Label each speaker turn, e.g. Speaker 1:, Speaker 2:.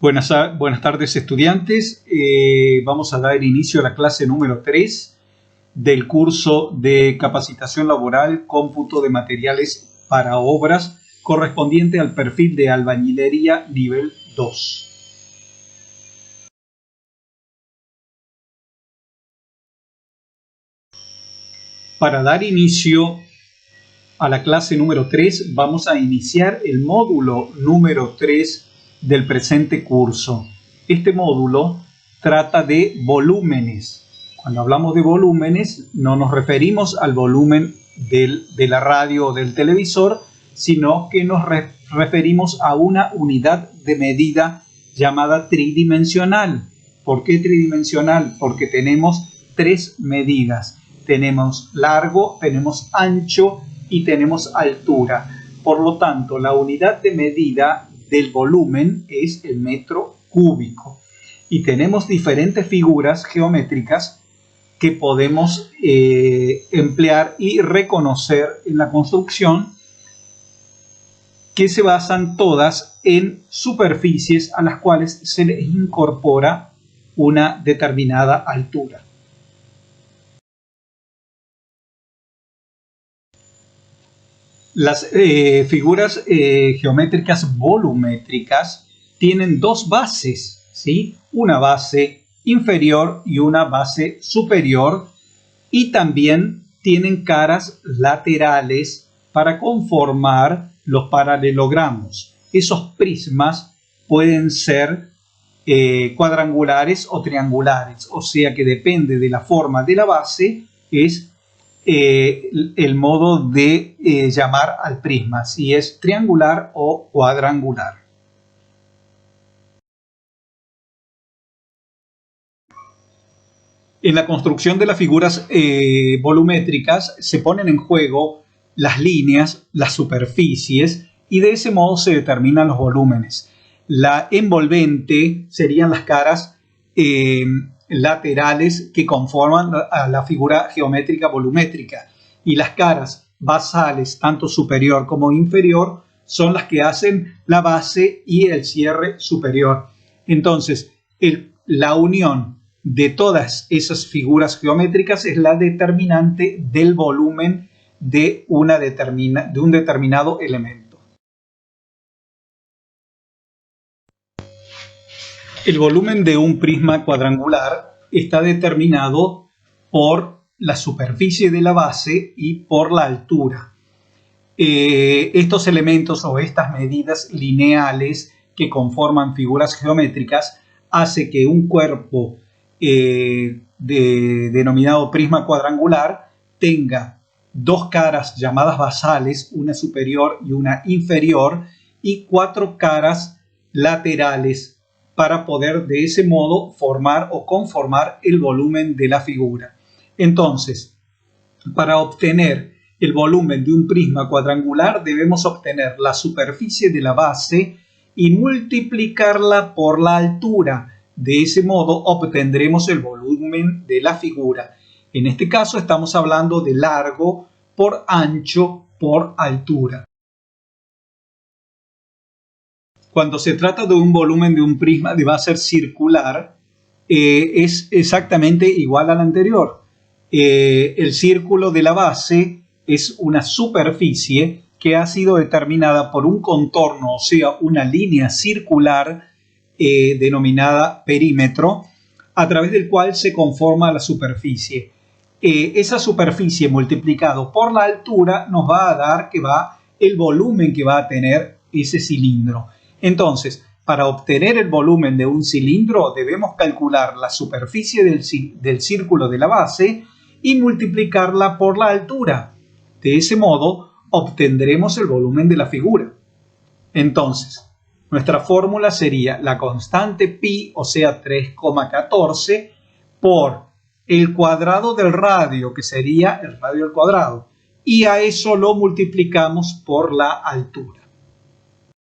Speaker 1: Buenas tardes, estudiantes. Vamos a dar inicio a la clase número 3 del curso de capacitación laboral, cómputo de materiales para obras, correspondiente al perfil de albañilería nivel 2. Para dar inicio a la clase número 3, vamos a iniciar el módulo número 3 del presente curso. Este módulo trata de volúmenes. Cuando hablamos de volúmenes, no nos referimos al volumen de la radio o del televisor, sino que nos referimos a una unidad de medida llamada tridimensional. ¿Por qué tridimensional? Porque tenemos tres medidas. Tenemos largo, tenemos ancho y tenemos altura. Por lo tanto, la unidad de medida del volumen es el metro cúbico. Y tenemos diferentes figuras geométricas que podemos emplear y reconocer en la construcción, que se basan todas en superficies a las cuales se les incorpora una determinada altura. Las figuras geométricas volumétricas tienen dos bases, ¿sí? Una base inferior y una base superior, y también tienen caras laterales para conformar los paralelogramos. Esos prismas pueden ser cuadrangulares o triangulares, o sea que depende de la forma de la base, es el modo de llamar al prisma, si es triangular o cuadrangular. En la construcción de las figuras volumétricas se ponen en juego las líneas, las superficies, y de ese modo se determinan los volúmenes. La envolvente serían las caras laterales que conforman a la figura geométrica volumétrica, y las caras basales, tanto superior como inferior, son las que hacen la base y el cierre superior. Entonces, la unión de todas esas figuras geométricas es la determinante del volumen de un determinado elemento. El volumen de un prisma cuadrangular está determinado por la superficie de la base y por la altura. Estos elementos o estas medidas lineales que conforman figuras geométricas hace que un cuerpo denominado prisma cuadrangular tenga dos caras llamadas basales, una superior y una inferior, y cuatro caras laterales, para poder de ese modo formar o conformar el volumen de la figura. Entonces, para obtener el volumen de un prisma cuadrangular debemos obtener la superficie de la base y multiplicarla por la altura. De ese modo obtendremos el volumen de la figura. En este caso estamos hablando de largo por ancho por altura. Cuando se trata de un volumen de un prisma de base circular, es exactamente igual al anterior. El círculo de la base es una superficie que ha sido determinada por un contorno, o sea, una línea circular denominada perímetro, a través del cual se conforma la superficie. Esa superficie multiplicado por la altura nos va a dar el volumen que va a tener ese cilindro. Entonces, para obtener el volumen de un cilindro debemos calcular la superficie del círculo de la base y multiplicarla por la altura. De ese modo obtendremos el volumen de la figura. Entonces, nuestra fórmula sería la constante pi, o sea 3,14, por el cuadrado del radio, que sería el radio al cuadrado, y a eso lo multiplicamos por la altura.